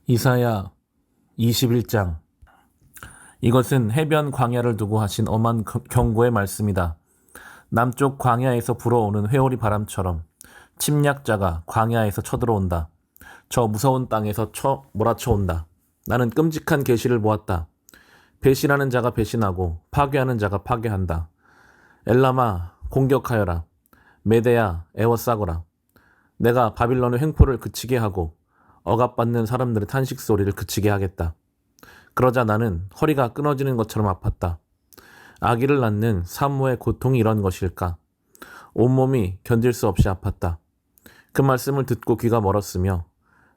이사야 21장. 이것은 해변 광야를 두고 하신 엄한 경고의 말씀이다. 남쪽 광야에서 불어오는 회오리 바람처럼 침략자가 광야에서 쳐들어온다. 저 무서운 땅에서 몰아쳐온다. 나는 끔찍한 계시를 보았다. 배신하는 자가 배신하고 파괴하는 자가 파괴한다. 엘람아 공격하여라. 메대야 애워싸거라. 내가 바빌론의 횡포를 그치게 하고 억압받는 사람들의 탄식 소리를 그치게 하겠다. 그러자 나는 허리가 끊어지는 것처럼 아팠다. 아기를 낳는 산모의 고통이 이런 것일까? 온몸이 견딜 수 없이 아팠다. 그 말씀을 듣고 귀가 멀었으며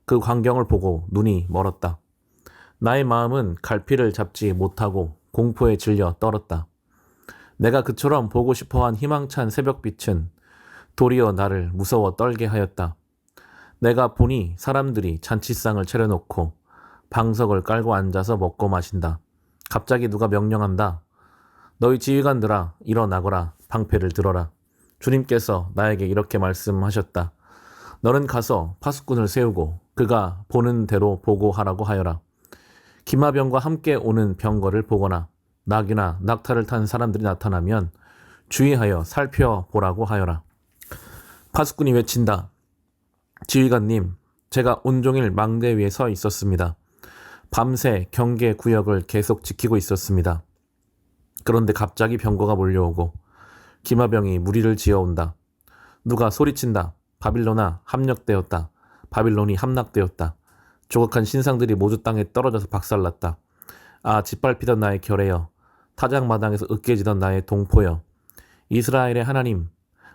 그 광경을 보고 눈이 멀었다. 나의 마음은 갈피를 잡지 못하고 공포에 질려 떨었다. 내가 그처럼 보고 싶어한 희망찬 새벽빛은 도리어 나를 무서워 떨게 하였다. 내가 보니 사람들이 잔치상을 차려놓고 방석을 깔고 앉아서 먹고 마신다. 갑자기 누가 명령한다. 너희 지휘관들아 일어나거라. 방패를 들어라. 주님께서 나에게 이렇게 말씀하셨다. 너는 가서 파수꾼을 세우고 그가 보는 대로 보고하라고 하여라. 기마병과 함께 오는 병거를 보거나 낙이나 낙타를 탄 사람들이 나타나면 주의하여 살펴보라고 하여라. 파수꾼이 외친다. 지휘관님, 제가 온종일 망대 위에 서 있었습니다. 밤새 경계 구역을 계속 지키고 있었습니다. 그런데 갑자기 병거가 몰려오고 기마병이 무리를 지어온다. 누가 소리친다. 바빌론아 함락되었다. 바빌론이 함락되었다. 조각한 신상들이 모두 땅에 떨어져서 박살났다. 아, 짓밟히던 나의 결애여. 타작마당에서 으깨지던 나의 동포여. 이스라엘의 하나님,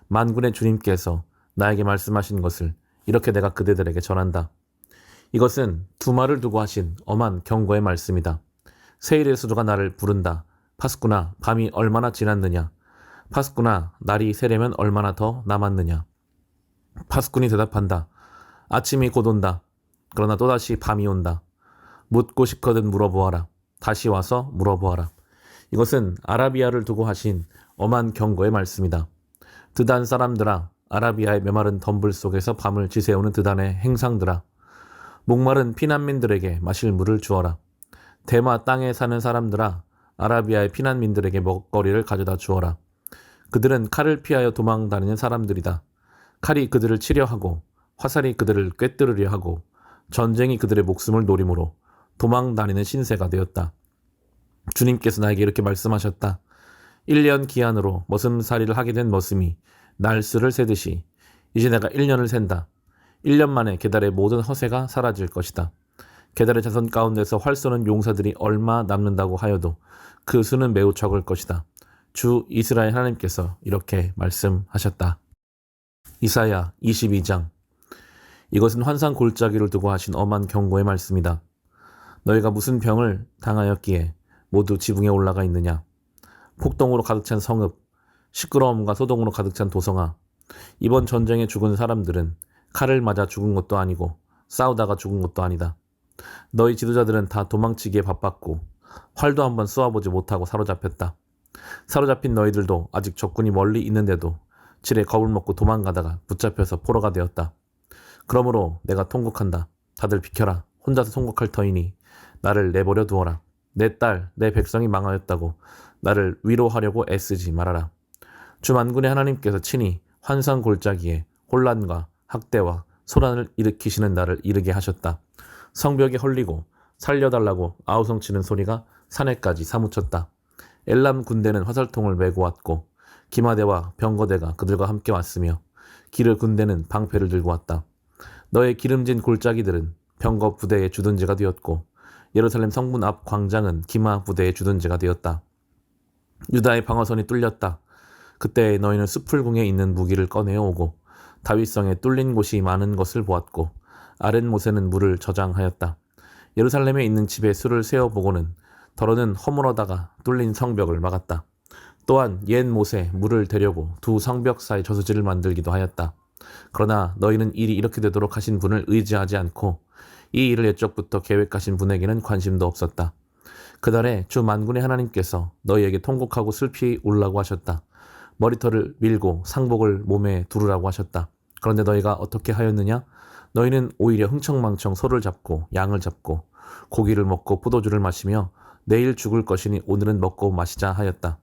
만군의 주님께서 나에게 말씀하신 것을 이렇게 내가 그대들에게 전한다. 이것은 두말을 두고 하신 엄한 경고의 말씀이다. 세일의 수조가 나를 부른다. 파수꾼아, 밤이 얼마나 지났느냐. 파수꾼아, 날이 새려면 얼마나 더 남았느냐. 파수꾼이 대답한다. 아침이 곧 온다. 그러나 또다시 밤이 온다. 묻고 싶거든 물어보아라. 다시 와서 물어보아라. 이것은 아라비아를 두고 하신 엄한 경고의 말씀이다. 드단 사람들아, 아라비아의 메마른 덤불 속에서 밤을 지새우는 드단의 행상들아, 목마른 피난민들에게 마실 물을 주어라. 대마 땅에 사는 사람들아, 아라비아의 피난민들에게 먹거리를 가져다 주어라. 그들은 칼을 피하여 도망다니는 사람들이다. 칼이 그들을 치려 하고 화살이 그들을 꿰뚫으려 하고 전쟁이 그들의 목숨을 노림으로 도망다니는 신세가 되었다. 주님께서 나에게 이렇게 말씀하셨다. 1년 기한으로 머슴살이를 하게 된 머슴이 날수를 세듯이 이제 내가 1년을 샌다. 1년 만에 게달의 모든 허세가 사라질 것이다. 게달의 자손 가운데서 활 쏘는 용사들이 얼마 남는다고 하여도 그 수는 매우 적을 것이다. 주 이스라엘 하나님께서 이렇게 말씀하셨다. 이사야 22장. 이것은 환상 골짜기를 두고 하신 엄한 경고의 말씀이다. 너희가 무슨 병을 당하였기에 모두 지붕에 올라가 있느냐. 폭동으로 가득 찬 성읍, 시끄러움과 소동으로 가득 찬 도성아. 이번 전쟁에 죽은 사람들은 칼을 맞아 죽은 것도 아니고 싸우다가 죽은 것도 아니다. 너희 지도자들은 다 도망치기에 바빴고 활도 한번 쏘아보지 못하고 사로잡혔다. 사로잡힌 너희들도 아직 적군이 멀리 있는데도 질에 겁을 먹고 도망가다가 붙잡혀서 포로가 되었다. 그러므로 내가 통곡한다. 다들 비켜라. 혼자서 통곡할 터이니 나를 내버려 두어라. 내 딸, 내 백성이 망하였다고 나를 위로하려고 애쓰지 말아라. 주 만군의 하나님께서 친히 환상 골짜기에 혼란과 학대와 소란을 일으키시는 날을 이르게 하셨다. 성벽이 헐리고 살려달라고 아우성치는 소리가 산에까지 사무쳤다. 엘람 군대는 화살통을 메고 왔고 기마대와 병거대가 그들과 함께 왔으며 기르 군대는 방패를 들고 왔다. 너의 기름진 골짜기들은 병거 부대의 주둔지가 되었고 예루살렘 성문 앞 광장은 기마 부대의 주둔지가 되었다. 유다의 방어선이 뚫렸다. 그때 너희는 수풀궁에 있는 무기를 꺼내어 오고 다윗성에 뚫린 곳이 많은 것을 보았고 아랫못에는 물을 저장하였다. 예루살렘에 있는 집에 수를 세어보고는 더러는 허물어다가 뚫린 성벽을 막았다. 또한 옛 못에 물을 대려고 두 성벽 사이 저수지를 만들기도 하였다. 그러나 너희는 일이 이렇게 되도록 하신 분을 의지하지 않고 이 일을 옛적부터 계획하신 분에게는 관심도 없었다. 그날에 주 만군의 하나님께서 너희에게 통곡하고 슬피 울라고 하셨다. 머리털을 밀고 상복을 몸에 두르라고 하셨다. 그런데 너희가 어떻게 하였느냐? 너희는 오히려 흥청망청 소를 잡고 양을 잡고 고기를 먹고 포도주를 마시며 내일 죽을 것이니 오늘은 먹고 마시자 하였다.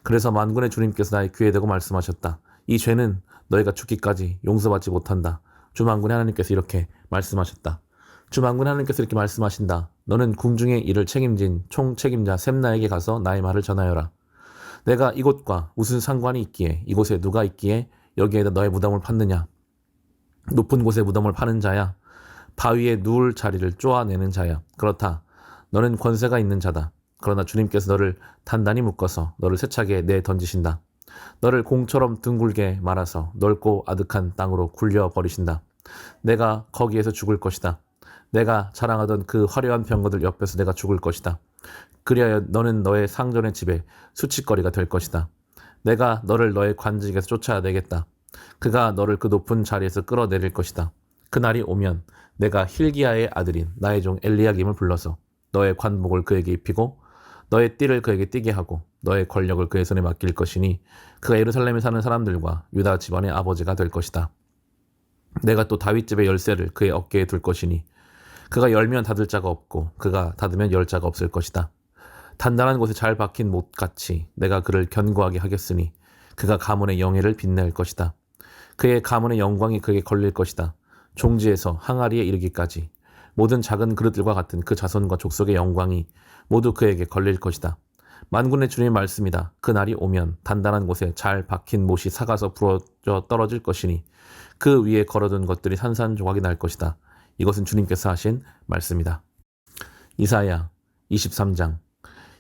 그래서 만군의 주님께서 나의 귀에 대고 말씀하셨다. 이 죄는 너희가 죽기까지 용서받지 못한다. 주 만군의 하나님께서 이렇게 말씀하셨다. 주 만군의 하나님께서 이렇게 말씀하신다. 너는 궁중의 일을 책임진 총책임자 셈나에게 가서 나의 말을 전하여라. 내가 이곳과 무슨 상관이 있기에, 이곳에 누가 있기에 여기에다 너의 무덤을 팠느냐. 높은 곳에 무덤을 파는 자야. 바위에 누울 자리를 쪼아내는 자야. 그렇다. 너는 권세가 있는 자다. 그러나 주님께서 너를 단단히 묶어서 너를 세차게 내던지신다. 너를 공처럼 둥글게 말아서 넓고 아득한 땅으로 굴려버리신다. 내가 거기에서 죽을 것이다. 내가 자랑하던 그 화려한 병거들 옆에서 내가 죽을 것이다. 그리하여 너는 너의 상전의 집에 수치거리가 될 것이다. 내가 너를 너의 관직에서 쫓아내겠다. 그가 너를 그 높은 자리에서 끌어내릴 것이다. 그날이 오면 내가 힐기야의 아들인 나의 종 엘리야김을 불러서 너의 관복을 그에게 입히고 너의 띠를 그에게 띠게 하고 너의 권력을 그의 손에 맡길 것이니 그가 예루살렘에 사는 사람들과 유다 집안의 아버지가 될 것이다. 내가 또 다윗 집의 열쇠를 그의 어깨에 둘 것이니 그가 열면 닫을 자가 없고 그가 닫으면 열 자가 없을 것이다. 단단한 곳에 잘 박힌 못같이 내가 그를 견고하게 하겠으니 그가 가문의 영예를 빛낼 것이다. 그의 가문의 영광이 그에게 걸릴 것이다. 종지에서 항아리에 이르기까지 모든 작은 그릇들과 같은 그 자손과 족속의 영광이 모두 그에게 걸릴 것이다. 만군의 주님의 말씀이다. 그날이 오면 단단한 곳에 잘 박힌 못이 삭아서 부러져 떨어질 것이니 그 위에 걸어둔 것들이 산산조각이 날 것이다. 이것은 주님께서 하신 말씀이다. 이사야 23장.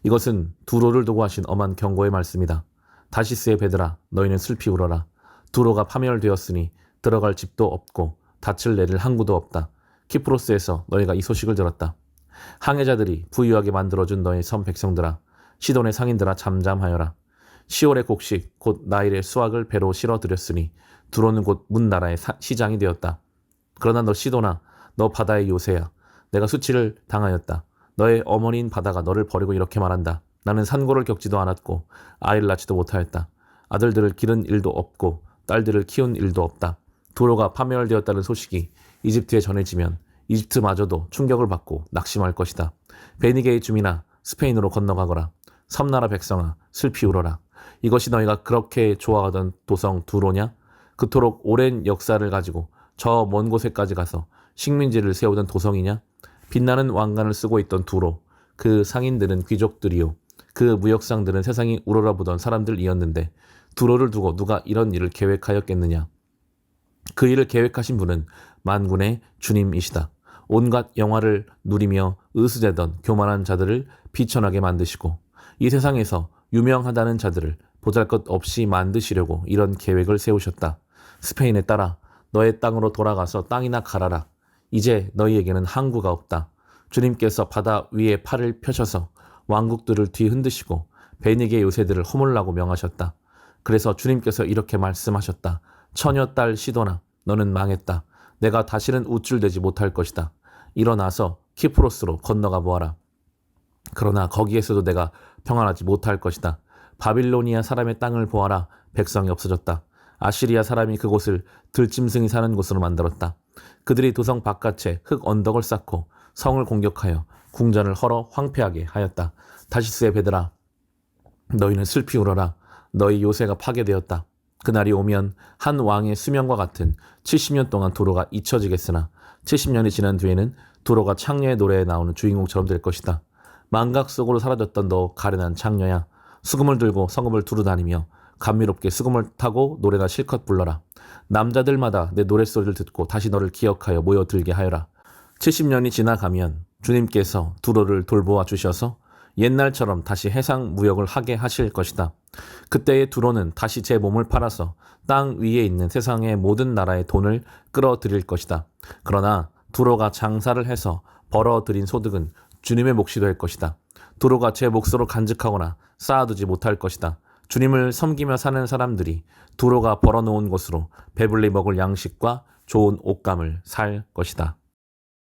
이것은 두로를 두고 하신 엄한 경고의 말씀이다. 다시스의 배들아, 너희는 슬피 울어라. 두로가 파멸되었으니 들어갈 집도 없고 닻을 내릴 항구도 없다. 키프로스에서 너희가 이 소식을 들었다. 항해자들이 부유하게 만들어준 너희 섬 백성들아, 시돈의 상인들아 잠잠하여라. 시월의 곡식 곧 나일의 수확을 배로 실어들였으니 두로는 곧 문나라의 시장이 되었다. 그러나 너 시돈아, 너 바다의 요새야. 내가 수치를 당하였다. 너의 어머니인 바다가 너를 버리고 이렇게 말한다. 나는 산고를 겪지도 않았고 아이를 낳지도 못하였다. 아들들을 기른 일도 없고 딸들을 키운 일도 없다. 두로가 파멸되었다는 소식이 이집트에 전해지면 이집트마저도 충격을 받고 낙심할 것이다. 베니게의 주민아, 스페인으로 건너가거라. 섬나라 백성아, 슬피 울어라. 이것이 너희가 그렇게 좋아하던 도성 두로냐? 그토록 오랜 역사를 가지고 저 먼 곳에까지 가서 식민지를 세우던 도성이냐? 빛나는 왕관을 쓰고 있던 두로, 그 상인들은 귀족들이요, 그 무역상들은 세상이 우러러보던 사람들이었는데 두로를 두고 누가 이런 일을 계획하였겠느냐? 그 일을 계획하신 분은 만군의 주님이시다. 온갖 영화를 누리며 으스대던 교만한 자들을 비천하게 만드시고 이 세상에서 유명하다는 자들을 보잘것없이 만드시려고 이런 계획을 세우셨다. 스페인에 따라 너의 땅으로 돌아가서 땅이나 갈아라. 이제 너희에게는 항구가 없다. 주님께서 바다 위에 팔을 펴셔서 왕국들을 뒤흔드시고 베니게 요새들을 허물라고 명하셨다. 그래서 주님께서 이렇게 말씀하셨다. 처녀 딸 시도나, 너는 망했다. 내가 다시는 우쭐대지 못할 것이다. 일어나서 키프로스로 건너가 보아라. 그러나 거기에서도 내가 평안하지 못할 것이다. 바빌로니아 사람의 땅을 보아라. 백성이 없어졌다. 아시리아 사람이 그곳을 들짐승이 사는 곳으로 만들었다. 그들이 도성 바깥에 흙 언덕을 쌓고 성을 공격하여 궁전을 헐어 황폐하게 하였다. 다시스의 배들아, 너희는 슬피 울어라. 너희 요새가 파괴되었다. 그날이 오면 한 왕의 수명과 같은 70년 동안 두로가 잊혀지겠으나 70년이 지난 뒤에는 두로가 창녀의 노래에 나오는 주인공처럼 될 것이다. 망각 속으로 사라졌던 너 가련한 창녀야. 수금을 들고 성읍을 두루다니며 감미롭게 수금을 타고 노래나 실컷 불러라. 남자들마다 내 노랫소리를 듣고 다시 너를 기억하여 모여들게 하여라. 70년이 지나가면 주님께서 두로를 돌보아 주셔서 옛날처럼 다시 해상 무역을 하게 하실 것이다. 그때의 두로는 다시 제 몸을 팔아서 땅 위에 있는 세상의 모든 나라의 돈을 끌어들일 것이다. 그러나 두로가 장사를 해서 벌어들인 소득은 주님의 몫이 될 것이다. 두로가 제 몫으로 간직하거나 쌓아두지 못할 것이다. 주님을 섬기며 사는 사람들이 두로가 벌어놓은 곳으로 배불리 먹을 양식과 좋은 옷감을 살 것이다.